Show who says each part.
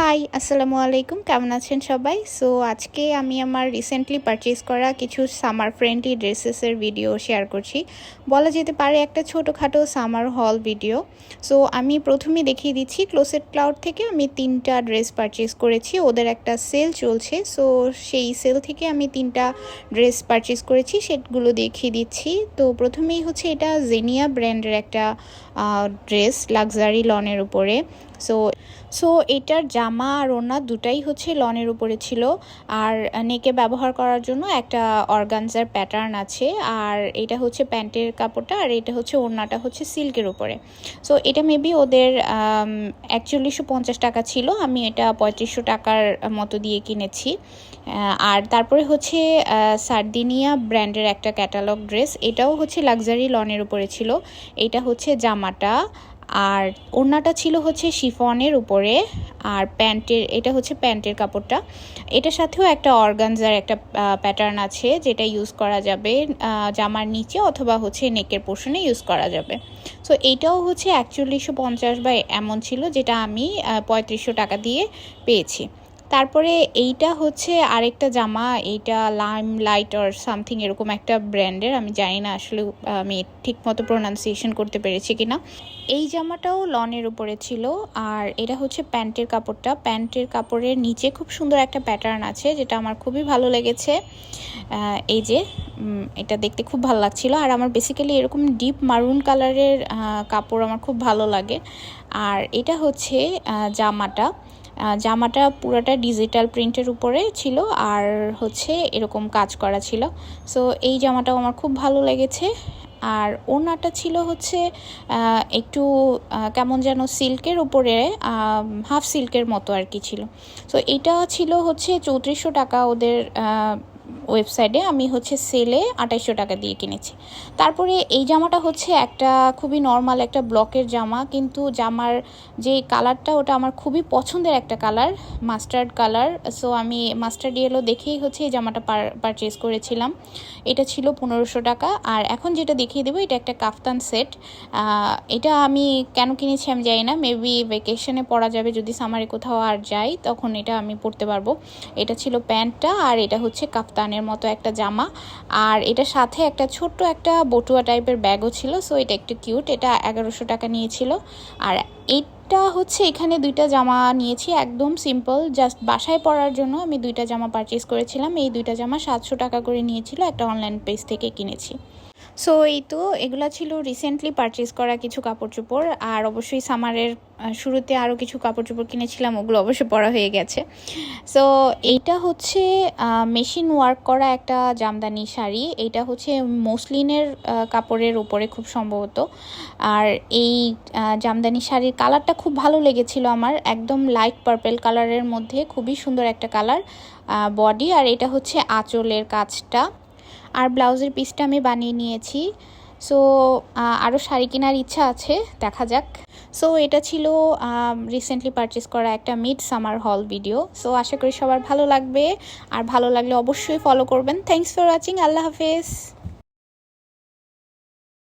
Speaker 1: High, আসসালামু আলাইকুম। কেমন আছেন সবাই? সো আজকে আমি আমার রিসেন্টলি পারচেজ করা কিছু সামার ফ্রেন্ডলি ড্রেসেসের ভিডিও শেয়ার করছি। বলা যেতে পারে একটা ছোটোখাটো সামার হল ভিডিও। সো আমি প্রথমেই দেখিয়ে দিচ্ছি, ক্লোসেট ক্লাউড থেকে আমি 3টা ড্রেস পারচেজ করেছি। ওদের একটা সেল চলছে, সো সেই সেল থেকে আমি 3টা ড্রেস পারচেজ করেছি, সেগুলো দেখিয়ে দিচ্ছি। তো প্রথমেই হচ্ছে এটা জেনিয়া ব্র্যান্ডের একটা ড্রেস, লাক্সারি লনের উপরে। সো এটার জামা আর ওড়না দুটাই হচ্ছে লনের উপরে ছিল, আর নেকে ব্যবহার করার জন্য একটা অর্গানজার প্যাটার্ন আছে। আর এটা হচ্ছে প্যান্টের কাপড়টা, আর এটা হচ্ছে ওড়নাটা হচ্ছে সিল্কের উপরে। সো এটা মেবি ওদের 4150 টাকা ছিল, আমি এটা 3500 টাকার মতো দিয়ে কিনেছি। আর তারপরে হচ্ছে সার্দিনিয়া ব্র্যান্ডের একটা ক্যাটালগ ড্রেস, এটাও হচ্ছে লাক্সারি লনের উপরে ছিল। এটা হচ্ছে জামাটা, আর ওড়নাটা ছিল হচ্ছে শিফনের উপরে, আর এটা হচ্ছে প্যান্টের কাপড়টা। এটার সাথেও একটা অর্গানজার একটা প্যাটার্ন আছে, যেটা ইউজ করা যাবে জামার নিচে অথবা হচ্ছে নেকের পোর্শনে ইউজ করা যাবে। সো এইটাও হচ্ছে 4150 বা এমন ছিল, যেটা আমি 3500 টাকা দিয়ে পেয়েছি। তারপরে এইটা হচ্ছে আরেকটা জামা, এইটা লাইম লাইট অর সামথিং এরকম একটা ব্র্যান্ডের, আমি জানি না আসলে আমি ঠিকমতো প্রোনাউন্সিয়েশন করতে পেরেছি কিনা। এই জামাটাও লনের উপরে ছিল, আর এটা হচ্ছে প্যান্টের কাপড়টা। প্যান্টের কাপড়ের নিচে খুব সুন্দর একটা প্যাটার্ন আছে, যেটা আমার খুবই ভালো লেগেছে। এই যে এটা দেখতে খুব ভালো লাগছিল, আর আমার বেসিক্যালি এরকম ডিপ মারুন কালারের কাপড় আমার খুব ভালো লাগে। আর এটা হচ্ছে জামাটা পুরোটা ডিজিটাল প্রিন্টের উপরে ছিল, আর হচ্ছে এরকম কাজ করা ছিল। সো এই জামাটাও আমার খুব ভালো লেগেছে। আর ওড়নাটা ছিল হচ্ছে একটু কেমন যেন সিল্কের উপরে, হাফ সিল্কের মতো আর কি ছিল। সো এটা ছিল হচ্ছে 3400 টাকা ওদের ওয়েবসাইটে, আমি হচ্ছে সেলে 2800 টাকা দিয়ে কিনেছি। তারপরে এই জামাটা হচ্ছে একটা খুবই নর্মাল একটা ব্লকের জামা, কিন্তু জামার যে কালারটা ওটা আমার খুবই পছন্দের একটা কালার, মাস্টার্ড কালার। সো আমি মাস্টার্ড ইয়েলো দেখেই হচ্ছে এই জামাটা পারচেজ করেছিলাম। এটা ছিল 1500 টাকা। আর এখন যেটা দেখিয়ে দেবো, এটা একটা কাফতান সেট। এটা আমি কেন কিনেছি আমি জানি না, মেবি ভ্যাকেশনে পরা যাবে, যদি সামারে কোথাও আর যাই তখন এটা আমি পরতে পারবো। এটা ছিল প্যান্টটা, আর এটা হচ্ছে কাফতানের মতো একটা জামা, আর এটার সাথে একটা ছোট্ট একটা বটুয়া টাইপের ব্যাগও ছিল। সো এটা একটু কিউট, এটা 1100 টাকা নিয়েছিল। আর এটা হচ্ছে এখানে 2টা জামা নিয়েছি, একদম সিম্পল, জাস্ট বাসায় পরার জন্য আমি 2টা জামা পারচেজ করেছিলাম। এই 2টা জামা 700 টাকা করে নিয়েছিল, একটা অনলাইন পেজ থেকে কিনেছি। সো এই তো এগুলা ছিল রিসেন্টলি পারচেজ করা কিছু কাপড় চোপড়। আর অবশ্যই সামারের শুরুতে আরও কিছু কাপড় চোপড় কিনেছিলাম, ওগুলো অবশ্যই পরা হয়ে গেছে। সো এইটা হচ্ছে মেশিন ওয়ার্ক করা একটা জামদানি শাড়ি, এইটা হচ্ছে মসলিনের কাপড়ের উপরে খুব সম্ভবত। আর এই জামদানি শাড়ির কালারটা খুব ভালো লেগেছিল আমার, একদম লাইট পার্পেল কালারের মধ্যে, খুবই সুন্দর একটা কালার বডি। আর এটা হচ্ছে আঁচলের কাজটা, আর ব্লাউজের পিসটা আমি বানিয়ে নিয়েছি। সো আরও শাড়ি কেনার ইচ্ছা আছে, দেখা যাক। সো এটা ছিল রিসেন্টলি পারচেস করা একটা মিড সামার হল ভিডিও। সো আশা করি সবার ভালো লাগবে, আর ভালো লাগলে অবশ্যই ফলো করবেন। Thanks for watching. আল্লাহ হাফেজ।